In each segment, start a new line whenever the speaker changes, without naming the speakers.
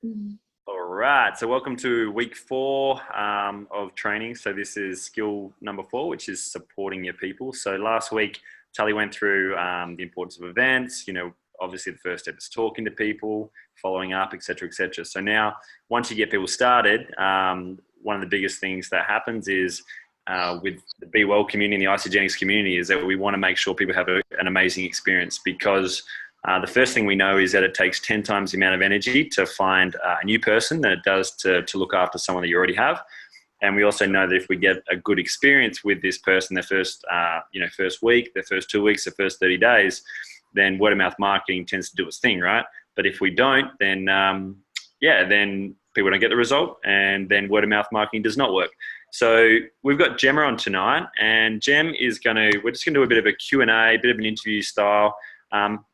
Mm.
All right, so welcome to week 4 of training. So this is skill number 4, which is supporting your people. So last week, Tully went through the importance of events. Obviously the first step is talking to people, following up, etc., etc. So now, once you get people started, one of the biggest things that happens is with the Be Well community and the Isogenics community is that we want to make sure people have an amazing experience because the first thing we know is that it takes 10 times the amount of energy to find a new person than it does to look after someone that you already have. And we also know that if we get a good experience with this person, their first week, their first 2 weeks, their first 30 days, then word of mouth marketing tends to do its thing, right? But if we don't, then then people don't get the result, and then word of mouth marketing does not work. So we've got Gemma on tonight, and we're just going to do a bit of a Q&A, a bit of an interview style.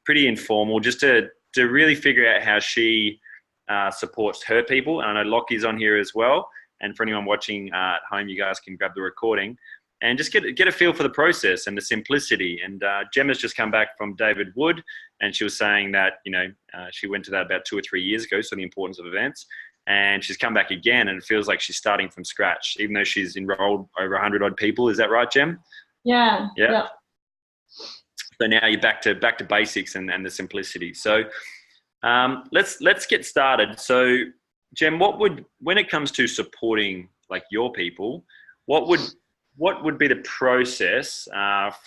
Pretty informal, just to really figure out how she supports her people. And I know Lockie's on here as well. And for anyone watching at home, you guys can grab the recording and just get a feel for the process and the simplicity. And Gemma's just come back from David Wood, and she was saying that she went to that about 2 or 3 years ago. So the importance of events. And she's come back again, and it feels like she's starting from scratch, even though she's enrolled over 100 odd people. Is that right, Gem?
Yeah.
So now you're back to basics and the simplicity. So let's get started. So Gem, when it comes to supporting like your people, what would be the process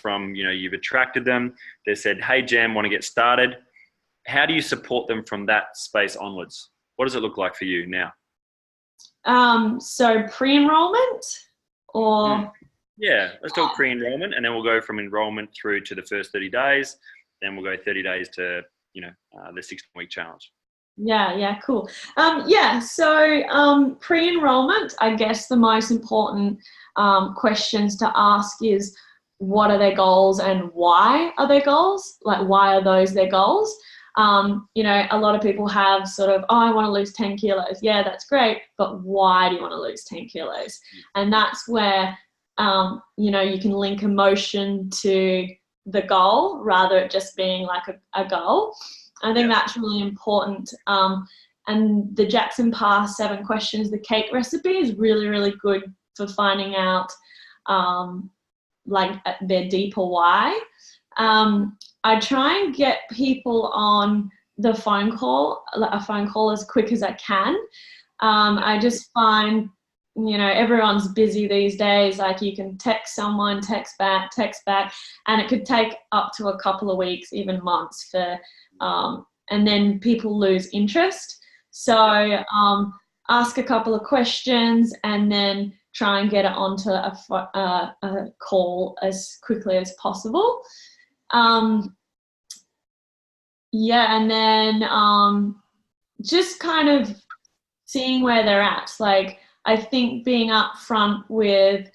from you've attracted them, they said, hey Gem, want to get started. How do you support them from that space onwards? What does it look like for you now?
So pre-enrollment or?
Yeah, let's talk pre-enrollment, and then we'll go from enrollment through to the first 30 days. Then we'll go 30 days to, the 16-week challenge.
Yeah, cool. So pre-enrollment, I guess the most important questions to ask is, what are their goals and why are their goals? Like, why are those their goals? A lot of people have sort of, I want to lose 10 kilos. Yeah, that's great. But why do you want to lose 10 kilos? And that's where, you can link emotion to the goal rather it just being like a goal. I think that's really important. And the Jackson Pass 7 questions, the cake recipe is really, really good for finding out their deeper why. I try and get people on a phone call as quick as I can. I just find, everyone's busy these days. Like, you can text someone, text back, and it could take up to a couple of weeks, even months and then people lose interest. So ask a couple of questions and then try and get it onto a call as quickly as possible. And then just kind of seeing where they're at. Like, I think being upfront with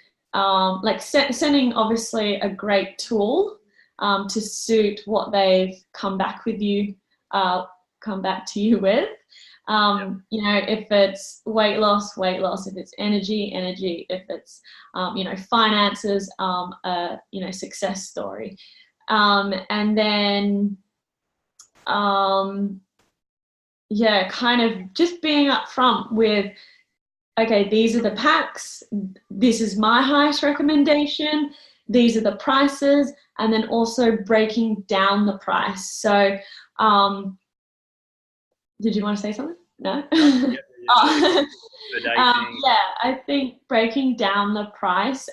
sending obviously a great tool to suit what they've come back to you with. If it's weight loss, if it's energy, if it's finances, success story. And then kind of just being upfront with, okay, these are the packs, this is my highest recommendation, these are the prices, and then also breaking down the price. So did you want to say something? No? I think breaking down the price,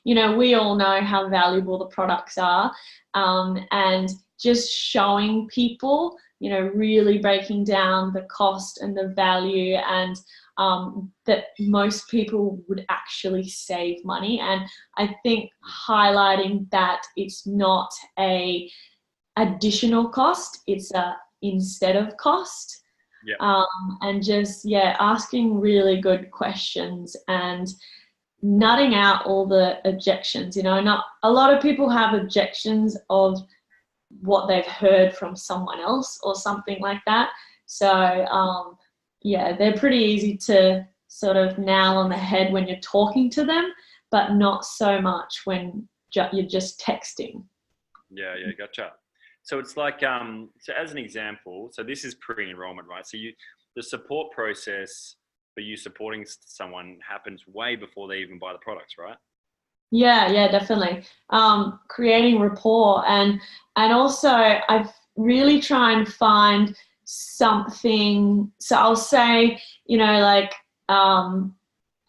we all know how valuable the products are, and just showing people, really breaking down the cost and the value, and that most people would actually save money. And I think highlighting that it's not a additional cost, it's a instead of cost. And just asking really good questions and nutting out all the objections. Not a lot of people have objections of what they've heard from someone else or something like that. So they're pretty easy to sort of nail on the head when you're talking to them, but not so much when you're just texting.
Yeah, gotcha. So it's like, so as an example, so this is pre-enrollment, right? So the support process for you supporting someone happens way before they even buy the products, right?
Yeah, definitely. Creating rapport, and also I really try and find something. So I'll say, like, are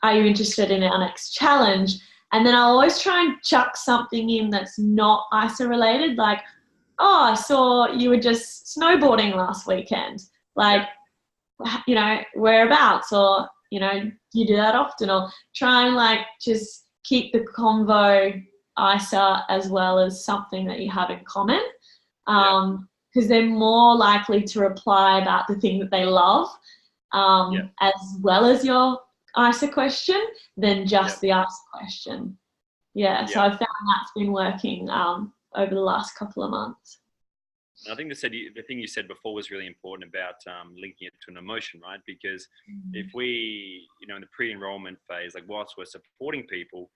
you interested in our next challenge? And then I'll always try and chuck something in that's not ISA related, like, oh, I saw you were just snowboarding last weekend. Like, whereabouts? Or, you do that often, or try and like just keep the convo ISA as well as something that you have in common. Because they're more likely to reply about the thing that they love, as well as your ISA question than just the ISA question. So I found that's been working over the last couple of months.
I think the thing you said before was really important about linking it to an emotion, right? Because if we, in the pre-enrollment phase, like whilst we're supporting people,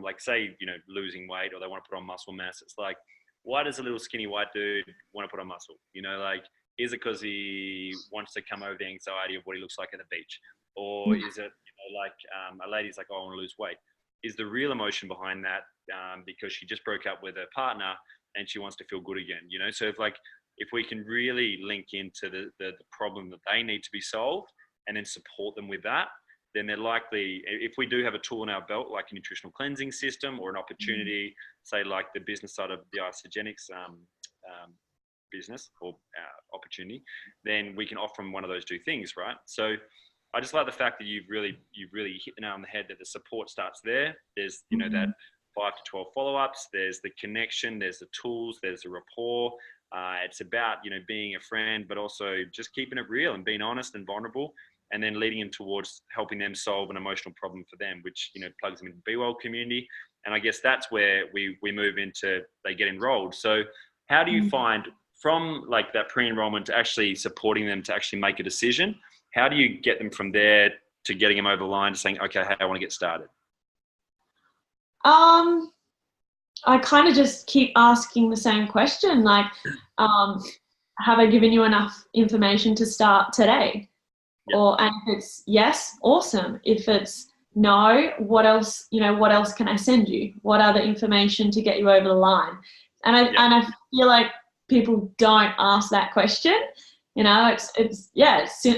like say, losing weight or they want to put on muscle mass, it's like, why does a little skinny white dude want to put on muscle? Like, is it because he wants to come over the anxiety of what he looks like at the beach? Or is it, like a lady's like, oh, I want to lose weight? Is the real emotion behind that because she just broke up with her partner and she wants to feel good again, So if we can really link into the problem that they need to be solved and then support them with that, then they're likely, if we do have a tool in our belt, like a nutritional cleansing system or an opportunity, say like the business side of the Isogenics business or opportunity, then we can offer them one of those two things, right? So I just like the fact that you've really hit the nail on the head that the support starts there. There's, that 5 to 12 follow-ups, there's the connection, there's the tools, there's the rapport. It's about, being a friend, but also just keeping it real and being honest and vulnerable, and then leading them towards helping them solve an emotional problem for them, which, plugs them into the Be Well community. And I guess that's where we move into, they get enrolled. So how do you find from like that pre-enrollment to actually supporting them to actually make a decision? How do you get them from there to getting them over the line to saying, okay, hey, I want to get started?
I kind of just keep asking the same question, like, have I given you enough information to start today? And if it's yes, awesome. If it's no, what else can I send you? What other information to get you over the line? And I feel like people don't ask that question. It's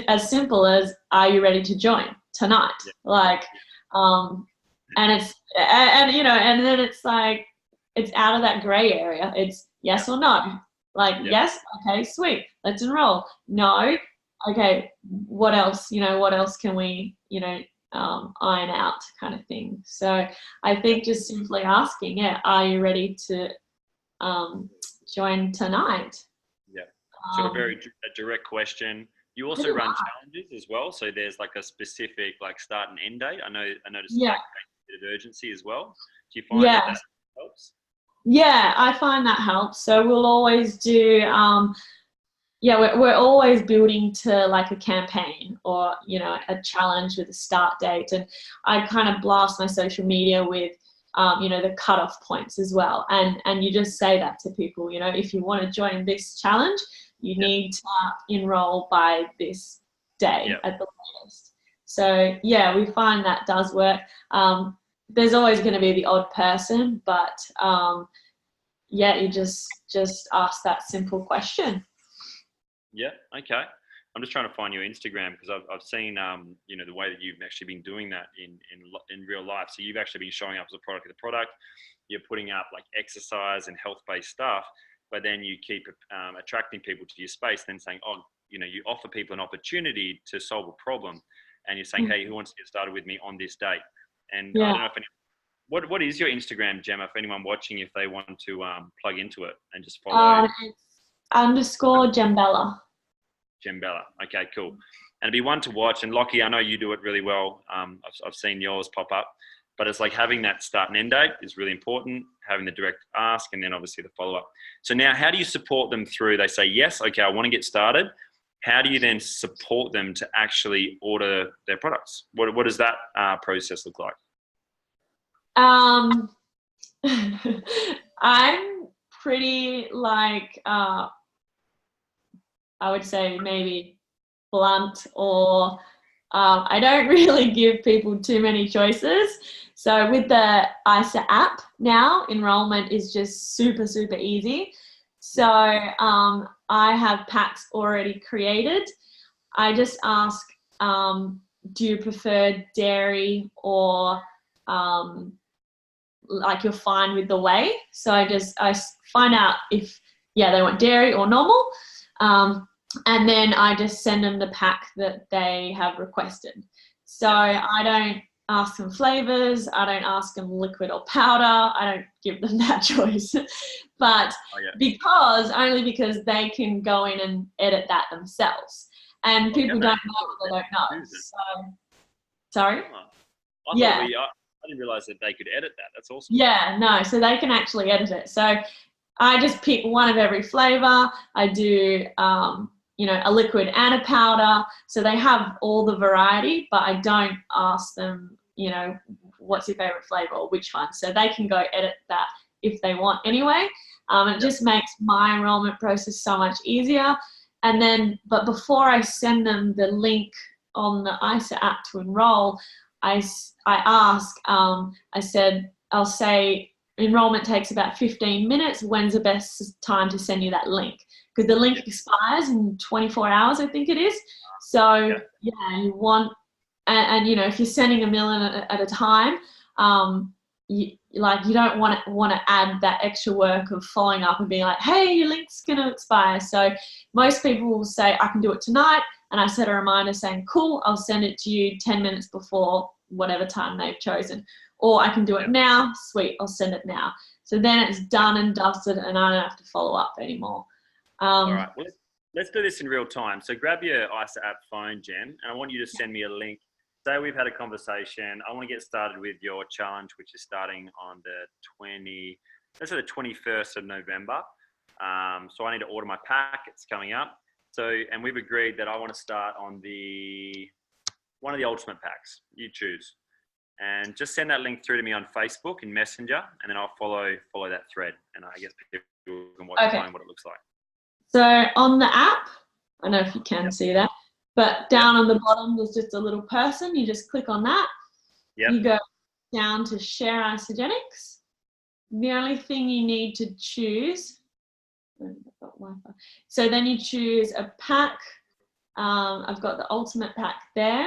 as simple as, are you ready to join tonight? Like, and then it's like, it's out of that gray area. It's yes or no. Like, yes, okay, sweet, let's enroll. No, okay, what else? What else can we, iron out, kind of thing. So I think just simply asking, are you ready to join tonight?
Yeah. So a direct question. You also run challenges as well. So there's like a specific like start and end date. I noticed that a bit of urgency as well. Do you find that helps?
Yeah, I find that helps. So we'll always do, we're always building to like a campaign or, a challenge with a start date. And I kind of blast my social media with, the cutoff points as well. And you just say that to people, if you want to join this challenge, you need to enroll by this day at the latest. So we find that does work. There's always going to be the odd person, but you just ask that simple question.
Yeah. Okay. I'm just trying to find your Instagram because I've seen the way that you've actually been doing that in real life. So you've actually been showing up as a product of the product. You're putting up like exercise and health-based stuff, but then you keep attracting people to your space. Then saying, you offer people an opportunity to solve a problem, and you're saying, hey, who wants to get started with me on this date? And I don't know if what is your Instagram, Gemma, for anyone watching, if they want to plug into it and just follow?
It's _Gembella.
Gembella. Okay, cool. And it'd be one to watch. And Lockie, I know you do it really well. I've seen yours pop up, but it's like having that start and end date is really important, having the direct ask, and then obviously the follow-up. So now how do you support them through, they say, yes, okay, I want to get started. How do you then support them to actually order their products? What does that process look like?
I'm pretty like, I would say maybe blunt, or I don't really give people too many choices. So with the ISA app now, enrollment is just super, super easy. So I have packs already created. I just ask, do you prefer dairy, or like you're fine with the whey? So I find out if, yeah, they want dairy or normal. And then I just send them the pack that they have requested. So I don't ask them flavors. I don't ask them liquid or powder. I don't give them that choice. But only because they can go in and edit that themselves. And people don't know what they don't know. So, sorry?
I didn't realize that they could edit that. That's awesome.
Yeah, no, so they can actually edit it. So I just pick one of every flavor. I do, a liquid and a powder. So they have all the variety, but I don't ask them, what's your favorite flavor or which one. So they can go edit that if they want anyway. It just makes my enrollment process so much easier. And then, but before I send them the link on the ISA app to enroll, I ask, I'll say enrollment takes about 15 minutes. When's the best time to send you that link? Because the link expires in 24 hours, I think it is. So you want, and if you're sending a million at a time, you don't want to add that extra work of following up and being like, hey, your link's going to expire. So most people will say, I can do it tonight. And I set a reminder saying, cool, I'll send it to you 10 minutes before whatever time they've chosen. Or I can do it now. Sweet, I'll send it now. So then it's done and dusted and I don't have to follow up anymore.
All right, well, let's do this in real time. So grab your ISA app phone, Jen, and I want you to send me a link. Say we've had a conversation. I want to get started with your challenge, which is starting on the 21st of November. So I need to order my pack. It's coming up. So, and we've agreed that I want to start on one of the ultimate packs. You choose, and just send that link through to me on Facebook in Messenger, and then I'll follow that thread, and I guess people can watch at home what it looks like.
So on the app, I don't know if you can see that, but down on the bottom there's just a little person. You just click on that. You go down to share Isogenics. The only thing you need to choose. So then you choose a pack. I've got the ultimate pack there.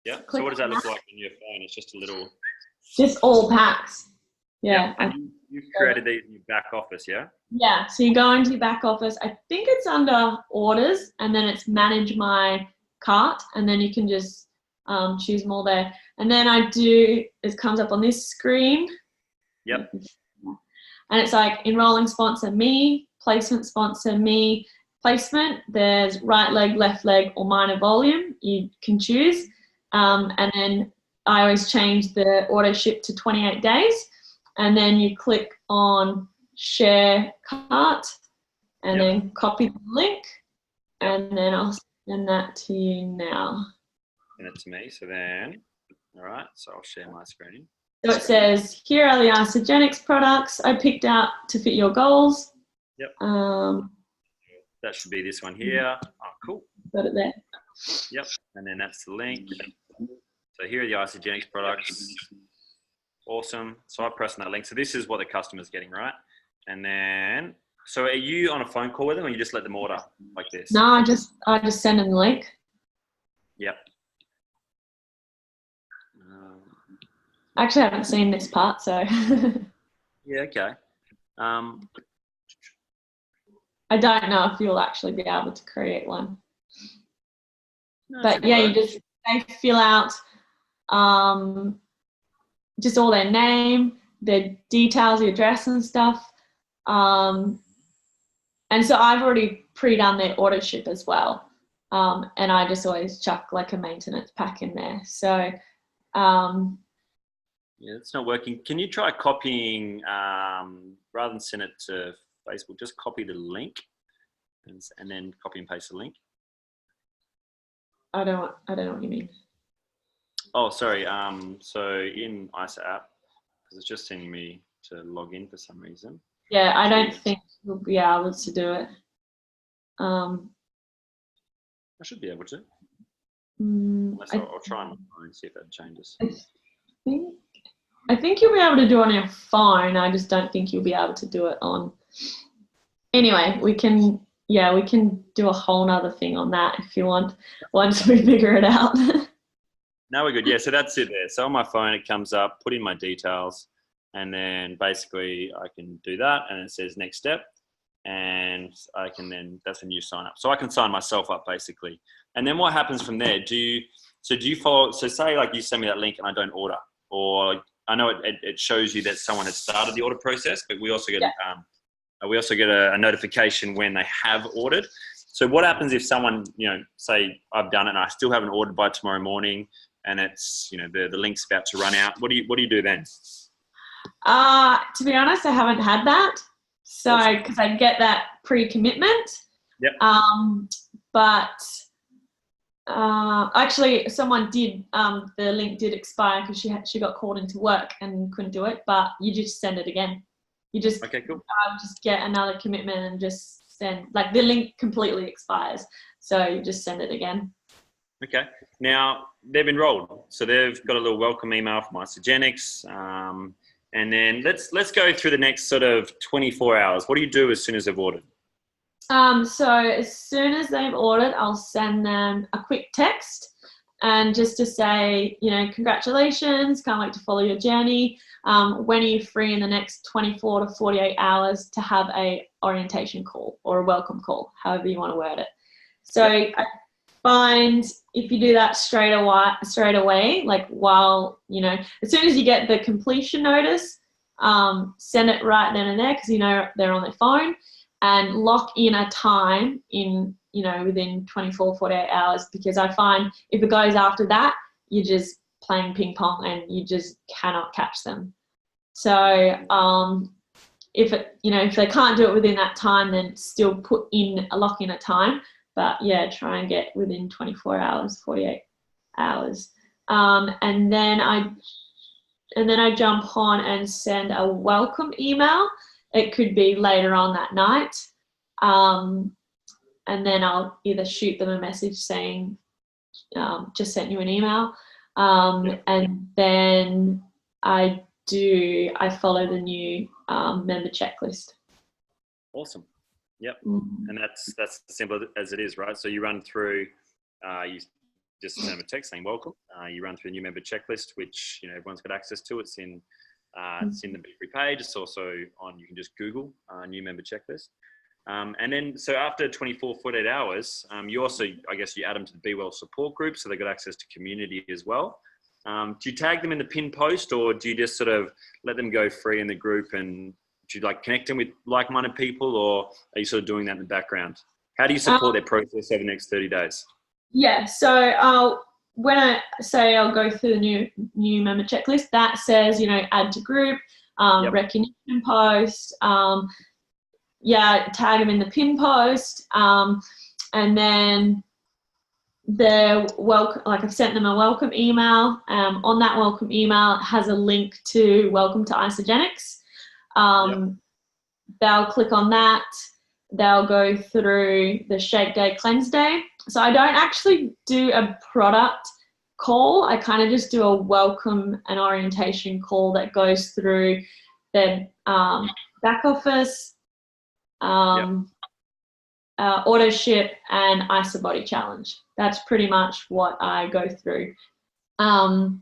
Yeah. So what does that look like on your phone? It's just a little.
Just all packs. Yeah.
And you've created these in your back office, yeah?
Yeah. So you go into your back office. I think it's under orders, and then it's manage my cart, and then you can just choose them all there. And then it comes up on this screen.
Yep.
And it's like enrolling sponsor me, placement sponsor me, placement. There's right leg, left leg, or minor volume. You can choose. And then I always change the auto ship to 28 days. And then you click on share cart and then copy the link. And then I'll send that to you now.
Send it to me. So then, all right. So I'll share my screen.
So it says, here are the Isogenics products I picked out to fit your goals.
Yep. That should be this one here. Oh, cool.
Got it there.
Yep. And then that's the link. So here are the Isogenics products. Awesome. So I press on that link. So this is what the customer's getting, right? And then, so are you on a phone call with them, or you just let them order like this?
No, I just send them the link.
Yep.
Actually, I haven't seen this part, so.
Yeah, okay.
I don't know if you'll actually be able to create one. No, but yeah, they fill out just all their name, their details, the address and stuff. And so I've already pre-done their order ship as well. And I just always chuck like a maintenance pack in there. So,
yeah, it's not working. Can you try copying, rather than send it to Facebook, just copy the link and then copy and paste the link?
I don't know what you mean.
Oh, sorry. So in ISA app, because it's just sending me to log in for some reason.
Yeah, I don't think we'll be able to do it.
I should be able to.
Mm,
I'll try on my phone and see if that changes.
think I think you'll be able to do it on your phone. I just don't think you'll be able to do it on. Anyway, we can do a whole nother thing on that if you want once we figure it out.
No, we're good. Yeah, so that's it there. So on my phone, it comes up, put in my details, and then basically I can do that, and it says next step, and I can then, that's a new sign up. So I can sign myself up basically. And then what happens from there? Do you follow, so say like you send me that link and I don't order, or I know it shows you that someone has started the order process, but we also get a notification when they have ordered. So what happens if someone, say I've done it and I still haven't ordered by tomorrow morning, and it's, the link's about to run out? What do you do then?
To be honest, I haven't had that. So, because I get that pre-commitment.
Yep.
But actually, someone did. The link did expire because she got called into work and couldn't do it. But you just send it again. You just
okay, cool.
Just get another commitment and just send. Like the link completely expires, so you just send it again.
Okay. Now they've enrolled, so they've got a little welcome email from Isogenics. And then let's go through the next sort of 24 hours. What do you do as soon as they've ordered?
So as soon as they've ordered, I'll send them a quick text and just to say, congratulations, can't wait to follow your journey. When are you free in the next 24 to 48 hours to have a orientation call or a welcome call, however you want to word it. So I find if you do that straight away, like while, as soon as you get the completion notice, send it right then and there because they're on their phone, and lock in a time in, within 24, 48 hours, because I find if it goes after that, you're just playing ping pong and you just cannot catch them. So if they can't do it within that time, then still lock in a time. But yeah, try and get within 24 hours, 48 hours. And then I jump on and send a welcome email. It could be later on that night. And then I'll either shoot them a message saying, just sent you an email. And then I follow the new member checklist.
Awesome. Yep. And that's as simple as it is, right? So you run through, you just send them a text saying welcome. You run through the new member checklist, which everyone's got access to. It's in the BFREE page. It's also on, you can just Google new member checklist. And then, so after 24, 48 hours, you also, I guess, you add them to the Be Well support group, so they've got access to community as well. Do you tag them in the pin post, or do you just sort of let them go free in the group, and do you connect them with like-minded people, or are you sort of doing that in the background? How do you support their process over the next 30 days? Yeah,
so when I say I'll go through the new member checklist, that says, add to group, recognition post, tag them in the pin post, and then they're welcome. Like I've sent them a welcome email. On that welcome email, it has a link to Welcome to Isogenics. They'll click on that. They'll go through the Shake Day, Cleanse Day. So I don't actually do a product call. I kind of just do a welcome and orientation call that goes through their back office, auto ship, and Isobody challenge. That's pretty much what I go through. And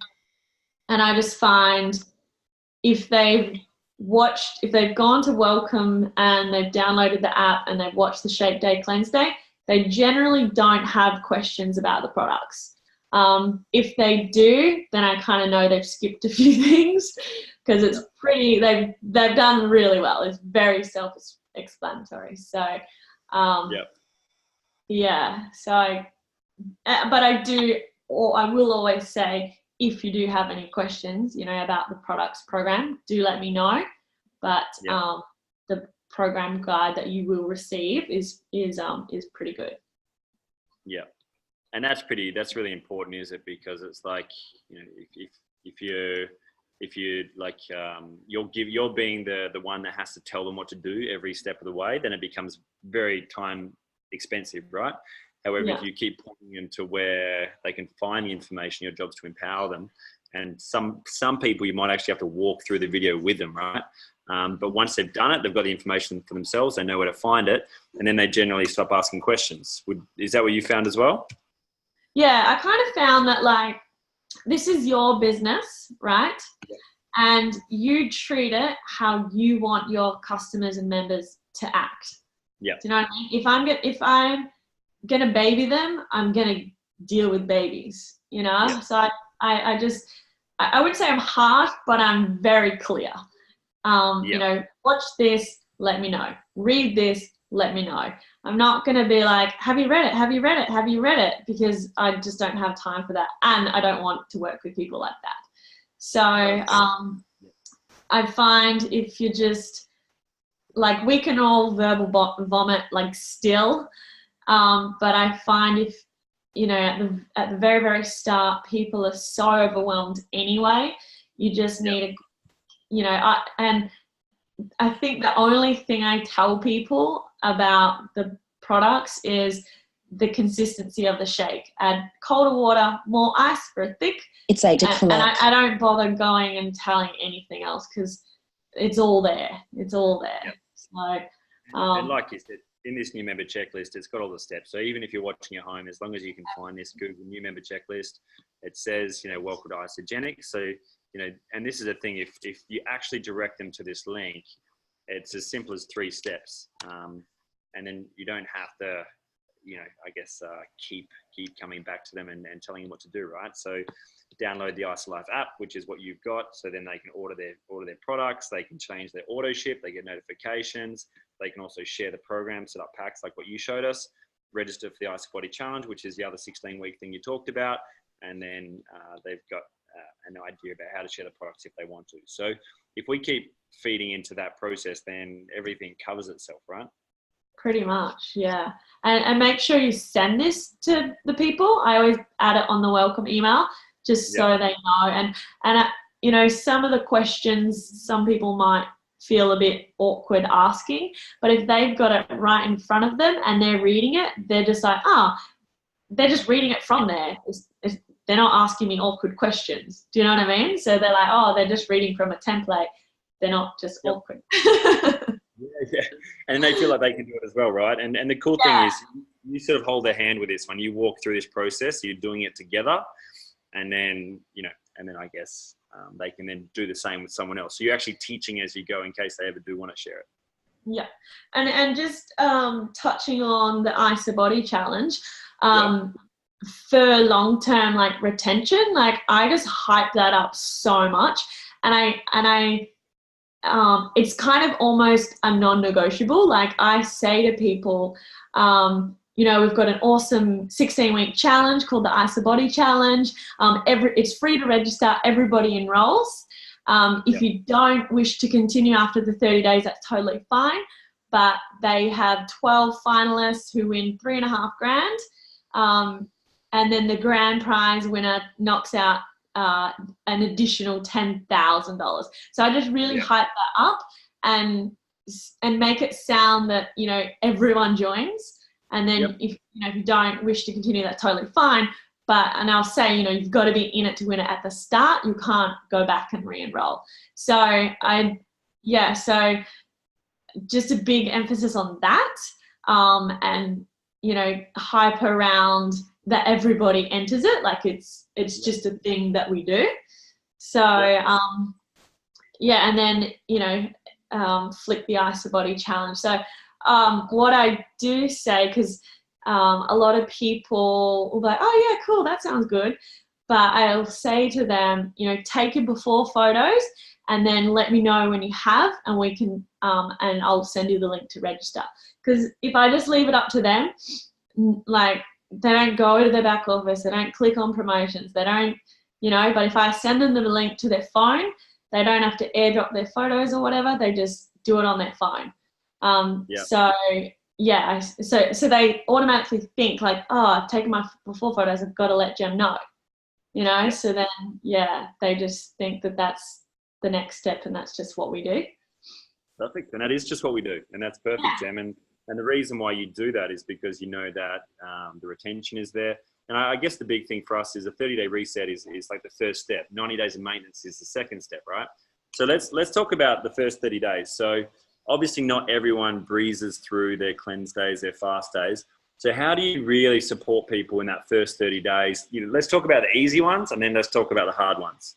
I just find if they've gone to welcome and they've downloaded the app and they've watched the Shake Day, Cleanse Day, they generally don't have questions about the products. If they do, then I kind of know they've skipped a few things because it's pretty, they've done really well. It's very self-explanatory. So, but I will always say, if you do have any questions, about the products program, do let me know. But the program guide that you will receive is pretty good.
Yeah, and that's really important, is it? Because it's like, if you're like you're being the one that has to tell them what to do every step of the way, then it becomes very time expensive, right? However, if you keep pointing them to where they can find the information, your job's to empower them. And some people, you might actually have to walk through the video with them, right? But once they've done it, they've got the information for themselves. They know where to find it. And then they generally stop asking questions. Is that what you found as well?
Yeah, I kind of found that, like, this is your business, right?
Yeah.
And you treat it how you want your customers and members to act.
Yeah.
Do you know what I mean? If I'm gonna baby them, I'm gonna deal with babies, you know?
Yeah.
So I wouldn't say I'm harsh, but I'm very clear. You know, watch this, let me know. Read this, let me know. I'm not going to be like, have you read it? Have you read it? Have you read it? Because I just don't have time for that. And I don't want to work with people like that. So I find if you just, like, we can all verbal vomit, like, still. But I find if, you know, at the very, very start, people are so overwhelmed anyway. You just need you know, and I think the only thing I tell people about the products is the consistency of the shake. Add colder water, more ice for a thick.
It's addictive.
And I don't bother going and telling anything else because it's all there. It's all there.
Yep.
So,
and like you said, in this new member checklist, it's got all the steps. So even if you're watching at home, as long as you can find this Google new member checklist, it says, you know, welcome to Isogenic. So, you know, and this is the thing, if you actually direct them to this link, it's as simple as 3 steps. And then you don't have to, you know, I guess, keep coming back to them and telling them what to do, right? So download the IsoLife app, which is what you've got. So then they can order their products. They can change their auto ship. They get notifications. They can also share the program, set up packs like what you showed us, register for the Ice Body Challenge, which is the other 16-week thing you talked about. And then they've got an idea about how to share the products if they want to. So if we keep feeding into that process, then everything covers itself, right?
Pretty much, yeah. And make sure you send this to the people. I always add it on the welcome email just so they know. And you know, some of the questions some people might feel a bit awkward asking, but if they've got it right in front of them and they're reading it, they're just like, they're just reading it from there. They're not asking me awkward questions. Do you know what I mean? So they're like, they're just reading from a template. They're not just awkward.
Yeah. And they feel like they can do it as well, right? And the cool thing is you sort of hold their hand with this when you walk through this process. You're doing it together, and then, you know, and then I guess they can then do the same with someone else. So you're actually teaching as you go in case they ever do want to share it.
Yeah. And just touching on the IsoBody Challenge, for long-term, like, retention, like, I just hype that up so much. And I it's kind of almost a non-negotiable. Like, I say to people, you know, we've got an awesome 16-week challenge called the IsoBody Challenge. It's free to register. Everybody enrolls. If you don't wish to continue after the 30 days, that's totally fine. But they have 12 finalists who win $3,500. And then the grand prize winner knocks out an additional $10,000. So I just really hype that up and make it sound that, you know, everyone joins. And then if you don't wish to continue, that's totally fine. And I'll say, you know, you've got to be in it to win it at the start. You can't go back and re-enroll. So so just a big emphasis on that, and, you know, hype around that everybody enters it. Like, it's just a thing that we do. So, and then, you know, flick the IsoBody Challenge. So what I do say, because a lot of people will be like, oh yeah, cool, that sounds good. But I'll say to them, you know, take your before photos and then let me know when you have, and we can, and I'll send you the link to register. Because if I just leave it up to them, like, they don't go to their back office, they don't click on promotions, they don't, you know, but if I send them the link to their phone, they don't have to airdrop their photos or whatever, they just do it on their phone. So they automatically think like, I've taken my before photos, I've got to let Gem know, you know. So then, they just think that that's the next step, and that's just what we do.
Perfect. And that is just what we do. And that's perfect, Gem. And And the reason why you do that is because you know that the retention is there. And I guess the big thing for us is a 30-day reset is like the first step. 90 days of maintenance is the second step, right? So let's talk about the first 30 days. So obviously not everyone breezes through their cleanse days, their fast days. So how do you really support people in that first 30 days? Let's talk about the easy ones, and then let's talk about the hard ones.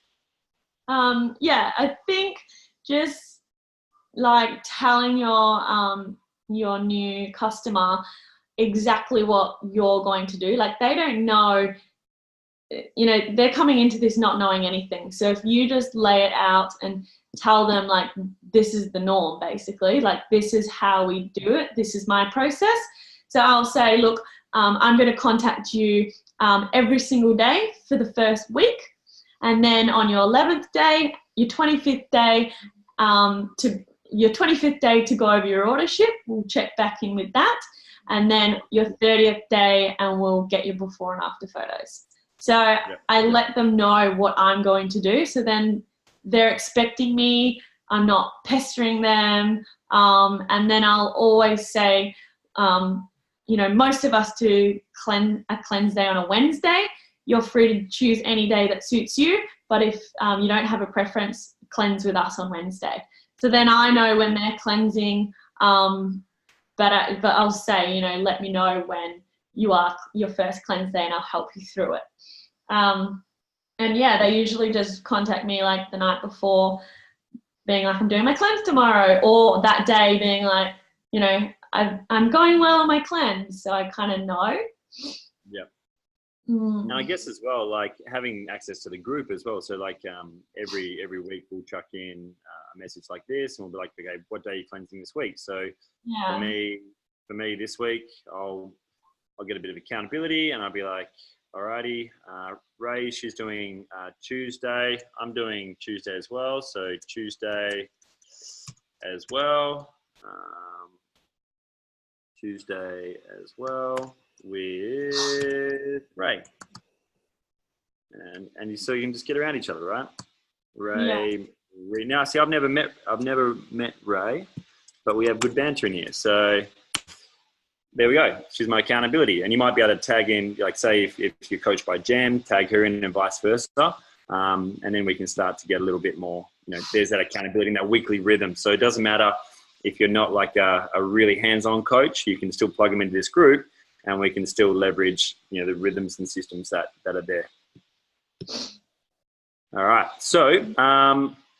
Yeah, I think just like telling your new customer exactly what you're going to do. Like, they don't know, they're coming into this not knowing anything. So if you just lay it out and tell them, like, this is the norm, basically, like, this is how we do it, this is my process. So I'll say, look, I'm going to contact you every single day for the first week. And then on your 11th day, your 25th day, to go over your order ship, we'll check back in with that. And then your 30th day, and we'll get your before and after photos. So I let them know what I'm going to do. So then they're expecting me. I'm not pestering them. And then I'll always say, most of us do a cleanse day on a Wednesday. You're free to choose any day that suits you. But if you don't have a preference, cleanse with us on Wednesday. So then I know when they're cleansing. But I'll say, let me know when you are your first cleanse day, and I'll help you through it. And yeah, they usually just contact me like the night before, being like, I'm doing my cleanse tomorrow, or that day being like, I'm going well on my cleanse, so I kind of know.
Yeah. And I guess as well, like having access to the group as well. So like every week we'll chuck in a message like this, and we'll be like, okay, what day are you cleansing this week? So for me this week, I'll get a bit of accountability, and I'll be like, alrighty, Ray, she's doing Tuesday. I'm doing Tuesday as well. So Tuesday as well. Tuesday as well with Ray. And so you can just get around each other, right? Ray. Now, see, I've never met Ray, but we have good banter in here. So there we go. She's my accountability. And you might be able to tag in, like, say, if you're coached by Gem, tag her in and vice versa. And then we can start to get a little bit more, there's that accountability and that weekly rhythm. So it doesn't matter if you're not like a really hands-on coach, you can still plug them into this group, and we can still leverage, the rhythms and systems that are there. All right. So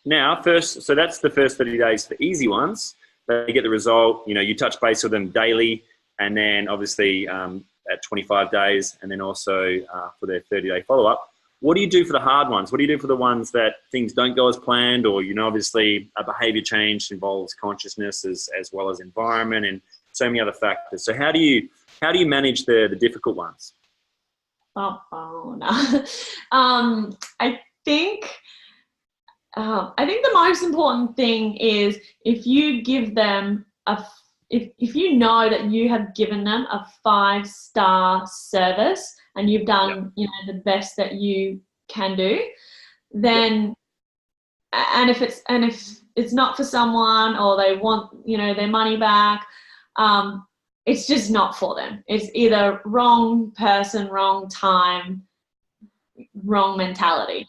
now so that's the first 30 days for easy ones. They get the result, you touch base with them daily, and then obviously at 25 days, and then also for their 30-day follow-up. What do you do for the hard ones? What do you do for the ones that things don't go as planned, or, obviously a behavior change involves consciousness as well as environment and so many other factors. So how do you manage the difficult ones?
No. I think the most important thing is if you give them if you know that you have given them a 5-star service and you've done the best that you can do, then and if it's not for someone, or they want their money back, it's just not for them. It's either wrong person, wrong time, wrong mentality.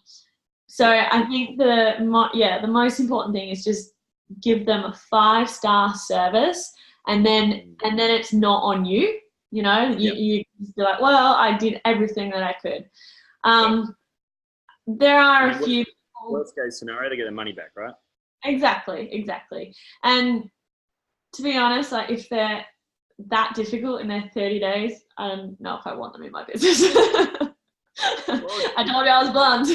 So I think the most important thing is just give them a 5-star service, and then it's not on you. You be like, well, I did everything that I could. There are a few people.
Worst case scenario, they get their money back, right?
Exactly. And to be honest, like, if they're that difficult in their 30 days, I don't know if I want them in my business. I told you I was blunt.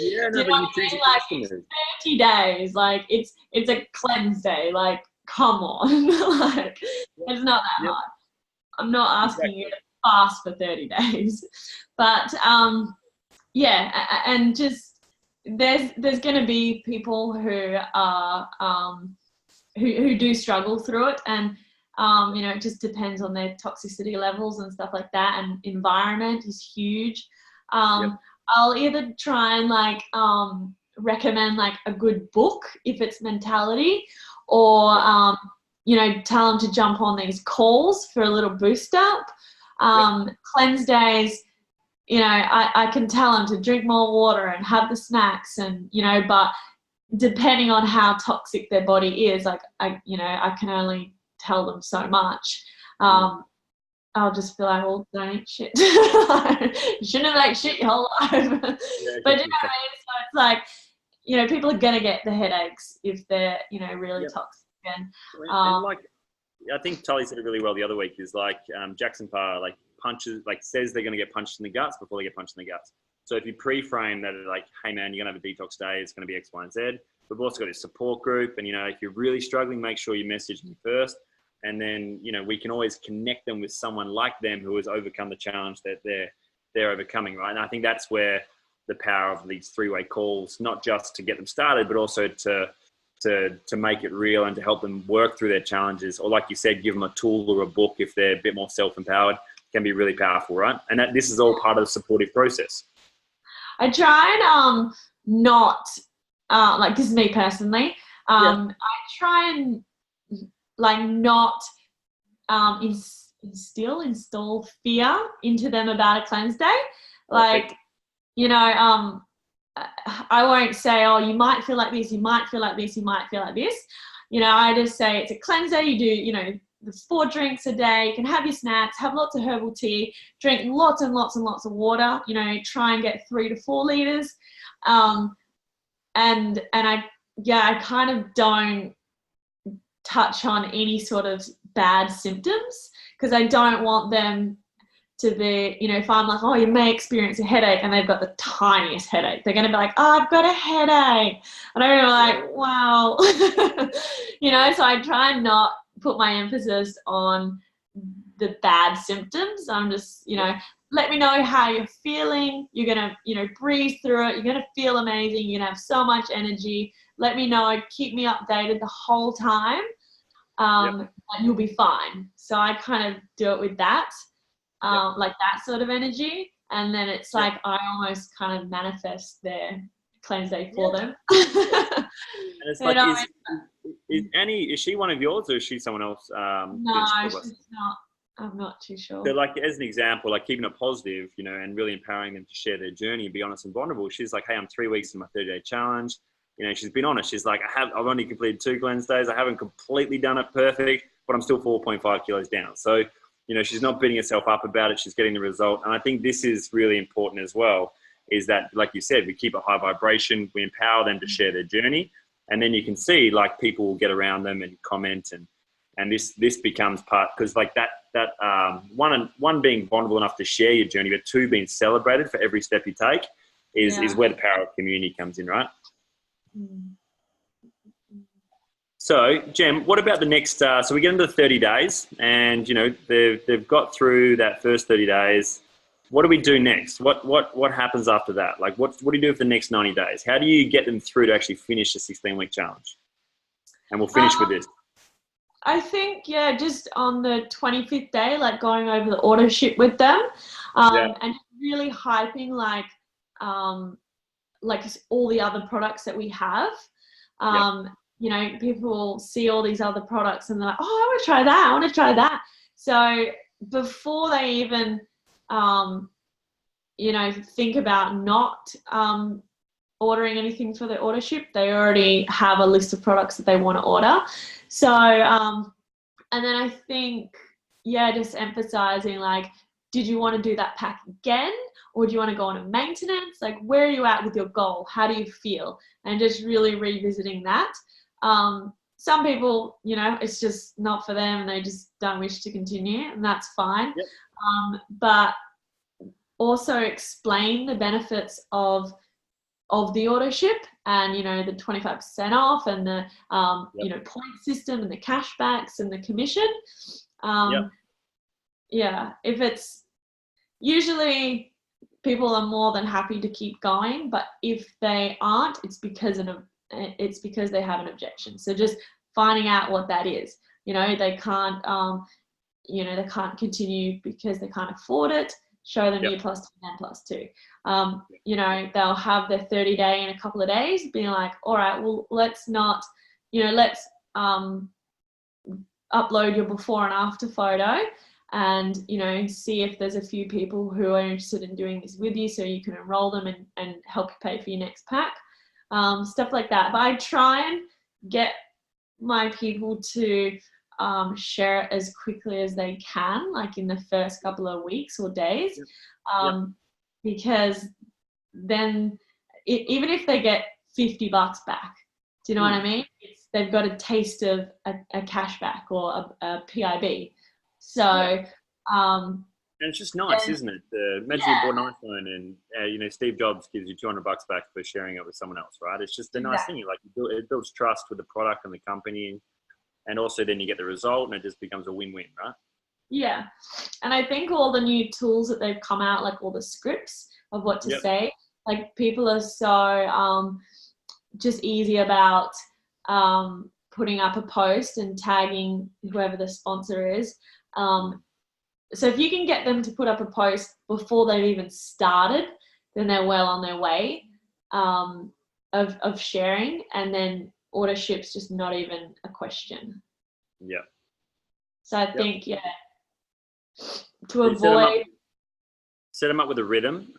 Yeah, no, but you choose your customers.
30 days, like it's a cleanse day. Like, come on, like it's not that hard. I'm not asking you to fast for 30 days, but and just there's going to be people who are who do struggle through it, and it just depends on their toxicity levels and stuff like that, and environment is huge. I'll either try and recommend like a good book if it's mentality, or you know, tell them to jump on these calls for a little boost up. Cleanse days, you know, I can tell them to drink more water and have the snacks, and, you know, but depending on how toxic their body is, like, I can only tell them so much. I'll just feel like, well, don't eat shit. You shouldn't have ate shit your whole life. But you know what I mean? So it's like, you know, people are going to get the headaches if they're, you know, really toxic. And
like, I think Tully said it really well the other week, is like Jackson Parr, like, says they're going to get punched in the guts before they get punched in the guts. So if you pre-frame that, like, hey man, you're going to have a detox day, it's going to be X, Y, and Z. We've also got a support group, and, you know, if you're really struggling, make sure you message me first. And then, you know, we can always connect them with someone like them who has overcome the challenge that they're overcoming, right? And I think that's where the power of these three-way calls, not just to get them started, but also to make it real and to help them work through their challenges. Or, like you said, give them a tool or a book if they're a bit more self-empowered, can be really powerful, right? And this is all part of the supportive process.
I try and not, like, this is me personally, I try and, like, not install fear into them about a cleanse day. Like, you know, I won't say, oh, you might feel like this, you might feel like this, you might feel like this. You know, I just say it's a cleanse day. You do, you know, there's 4 drinks a day. You can have your snacks, have lots of herbal tea, drink lots and lots and lots of water. You know, try and get 3 to 4 liters. And I kind of don't touch on any sort of bad symptoms, because I don't want them to be, you know, if I'm like, oh, you may experience a headache, and they've got the tiniest headache, they're going to be like, oh, I've got a headache. And I'm like, wow. You know, so I try and not put my emphasis on the bad symptoms. I'm just, you know, let me know how you're feeling. You're going to, you know, breathe through it. You're going to feel amazing. You're going to have so much energy. Let me know. Keep me updated the whole time. And you'll be fine. So I kind of do it with that, like that sort of energy. And then it's like I almost kind of manifest their cleanse day for them.
And it's like, is Annie, is she one of yours, or is she someone else?
No, she's not. I'm not too sure.
So, like, as an example, like, keeping it positive, you know, and really empowering them to share their journey and be honest and vulnerable. She's like, hey, I'm 3 weeks in my 30-day challenge. You know, she's been honest. She's like, I've only completed 2 cleanse days. I haven't completely done it perfect, but I'm still 4.5 kilos down. So, you know, she's not beating herself up about it. She's getting the result. And I think this is really important as well, is that, like you said, we keep a high vibration. We empower them to share their journey. And then you can see, like, people will get around them and comment, and this becomes part, because, like, that one being vulnerable enough to share your journey, but 2 being celebrated for every step you take is where the power of community comes in, right? So, Gem, what about the next? So we get into the 30 days, and, you know, they've got through that first 30 days. What do we do next? What happens after that? Like, what do you do for the next 90 days? How do you get them through to actually finish the 16-week challenge? And we'll finish with this.
I think, just on the 25th day, like, going over the auto ship with them, and really hyping, like all the other products that we have. You know, people see all these other products and they're like, oh, I want to try that. I want to try that. So before they even, you know, think about not ordering anything for the auto ship, they already have a list of products that they want to order. So, and then I think, just emphasizing, like, did you want to do that pack again? Or do you want to go on a maintenance? Like, where are you at with your goal? How do you feel? And just really revisiting that. Some people, you know, it's just not for them and they just don't wish to continue, and that's fine. But also explain the benefits of the auto ship, and, you know, the 25% off, and the you know, point system, and the cashbacks, and the commission. If it's, usually people are more than happy to keep going, but if they aren't, it's because they have an objection. So just finding out what that is. You know, they can't they can't continue because they can't afford it. Show them U plus 2 and plus 2. You know, they'll have their 30-day in a couple of days, being like, all right, well, let's not, you know, let's upload your before and after photo, and see if there's a few people who are interested in doing this with you, so you can enroll them and help you pay for your next pack, stuff like that. But I try and get my people to share it as quickly as they can, like in the first couple of weeks or days. Because then even if they get $50 back, do you know what I mean? They've got a taste of a cashback or a PIB. So,
and it's just nice, isn't it? Imagine you bought an iPhone and, Steve Jobs gives you $200 back for sharing it with someone else, right? It's just a nice thing. Like, it builds trust with the product and the company. And also then you get the result and it just becomes a win-win, right?
Yeah. And I think all the new tools that they've come out, like all the scripts of what to say, like people are so just easy about putting up a post and tagging whoever the sponsor is. So if you can get them to put up a post before they've even started, then they're well on their way of sharing, and then order ship's just not even a question.
Yeah.
So I think, to avoid...
Set them up with a rhythm.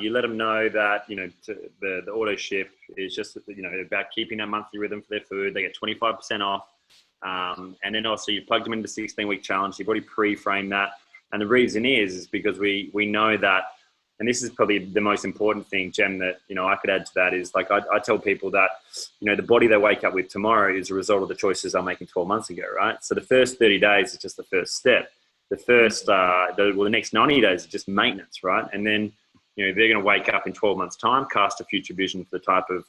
You let them know that, the auto ship is just, about keeping a monthly rhythm for their food. They get 25% off. And then also you plugged them into the 16-week challenge. You've already pre-framed that. And the reason is because we know that, and this is probably the most important thing, Gem, that, I could add to that is, like, I tell people that, the body they wake up with tomorrow is a result of the choices they're making 12 months ago, right? So the first 30 days is just the first step. The first, the next 90 days is just maintenance, right? And then, they're going to wake up in 12 months' time, cast a future vision for the type of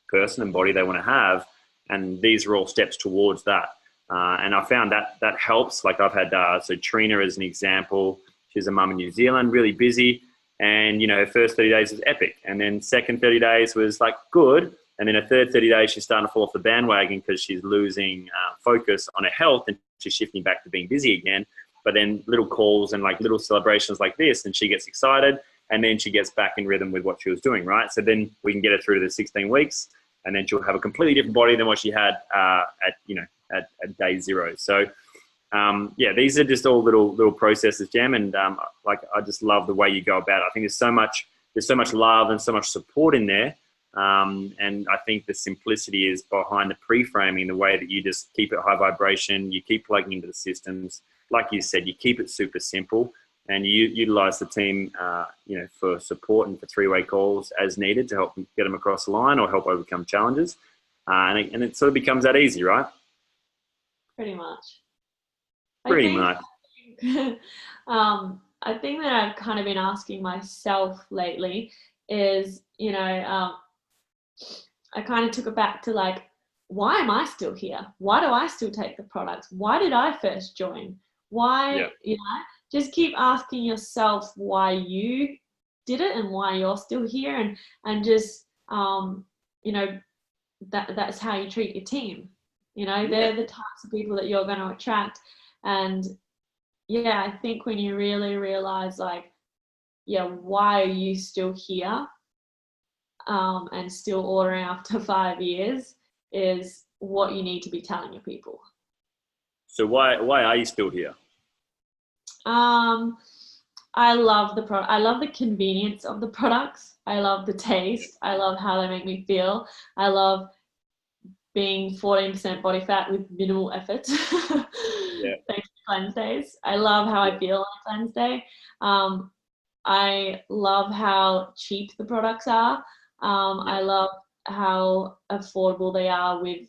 person and body they want to have. And these are all steps towards that. And I found that helps. Like, I've had, so Trina as an example, she's a mum in New Zealand, really busy. And, her first 30 days was epic. And then second 30 days was like good. And then a third 30 days, she's starting to fall off the bandwagon because she's losing focus on her health and she's shifting back to being busy again. But then little calls and like little celebrations like this, and she gets excited, and then she gets back in rhythm with what she was doing, right? So then we can get her through to the 16 weeks, and then she'll have a completely different body than what she had at day 0. So these are just all little processes, Gem, and I just love the way you go about it. I think there's so much love and so much support in there. And I think the simplicity is behind the pre-framing, the way that you just keep it high vibration, you keep plugging into the systems. Like you said, you keep it super simple, and you utilize the team, for support and for 3-way calls as needed to help get them across the line or help overcome challenges. And it sort of becomes that easy, right?
Pretty much. I think that I've kind of been asking myself lately is, I kind of took it back to, like, why am I still here? Why do I still take the products? Why did I first join? Why, just keep asking yourself why you did it and why you're still here, and just, that's how you treat your team. They're the types of people that you're going to attract. And I think when you really realize, like, why are you still here? And still ordering after 5 years is what you need to be telling your people.
So why are you still here?
I love the product. I love the convenience of the products. I love the taste. I love how they make me feel. I love being 14% body fat with minimal effort. Thanks to cleanse days. I love how I feel on a cleanse day. I love how cheap the products are. I love how affordable they are with,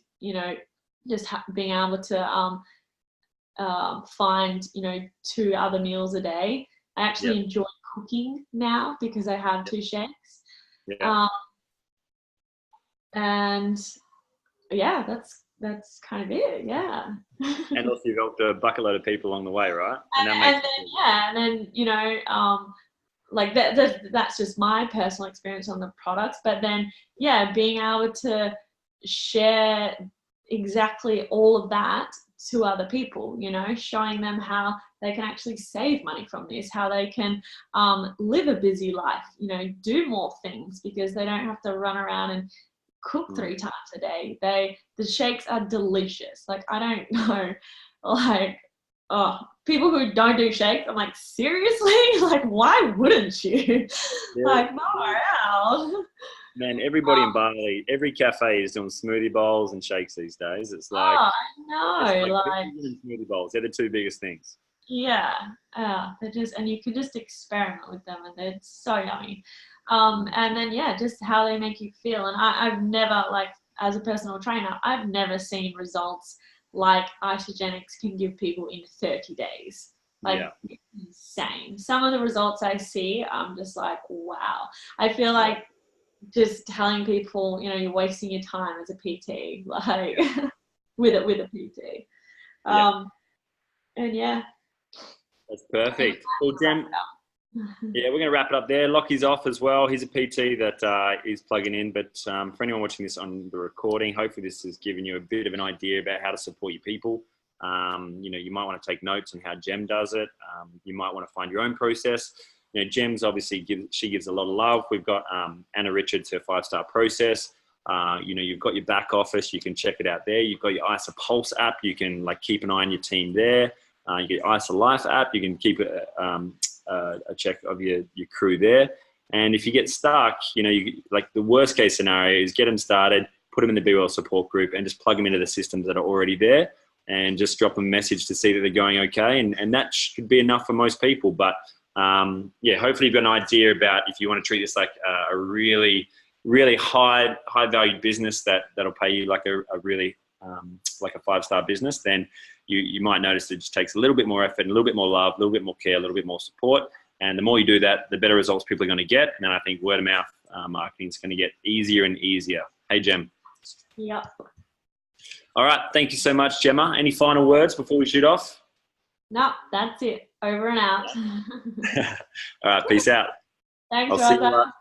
just being able to find, 2 other meals a day. I actually enjoy cooking now because I have 2 shakes. And that's kind of it.
And also you've helped a bucket load of people along the way, right?
Like that's just my personal experience on the products, but then being able to share exactly all of that to other people, showing them how they can actually save money from this, how they can live a busy life, do more things because they don't have to run around and cook 3 times a day. The shakes are delicious. Like, I don't know Like, oh, people who don't do shakes, I'm like, seriously? Like, why wouldn't you? Like, far out.
Man, everybody in Bali, every cafe is doing smoothie bowls and shakes these days. It's like,
I know, like,
smoothie bowls. They're the two biggest things.
yeah, they're just, and you can just experiment with them, and they're so yummy. And then yeah, just how they make you feel. And I've never, like, as a personal trainer, I've never seen results like Isogenics can give people in 30 days. Like, it's insane. Some of the results I see, I'm just like, wow. I feel like just telling people, you know, you're wasting your time as a PT, like with a PT. And yeah.
That's perfect. Well, Gem, yeah, we're going to wrap it up there. Lockie's off as well. He's a PT that is plugging in. But for anyone watching this on the recording, hopefully this has given you a bit of an idea about how to support your people. You know, you might want to take notes on how Gem does it. You might want to find your own process. You know, Gem's obviously she gives a lot of love. We've got Anna Richards, her 5-star process. You know, you've got your back office. You can check it out there. You've got your ISA Pulse app. You can like keep an eye on your team there. You get your ISA Life app. You can keep a check of your crew there. And if you get stuck, you know, like the worst case scenario is get them started, put them in the Be Well support group, and just plug them into the systems that are already there, and just drop them a message to see that they're going okay. And that should be enough for most people. But yeah, hopefully you've got an idea about if you want to treat this like a really, really high valued business that'll pay you like a really like a 5-star business, then you might notice it just takes a little bit more effort, and a little bit more love, a little bit more care, a little bit more support. And the more you do that, the better results people are going to get. And then I think word of mouth marketing is going to get easier and easier. Hey, Gem.
Yep.
All right. Thank you so much, Gemma. Any final words before we shoot off?
No, that's it. Over and out.
All right. Peace out.
Thanks,
I'll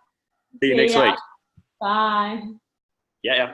see you next week.
Bye.
Yeah.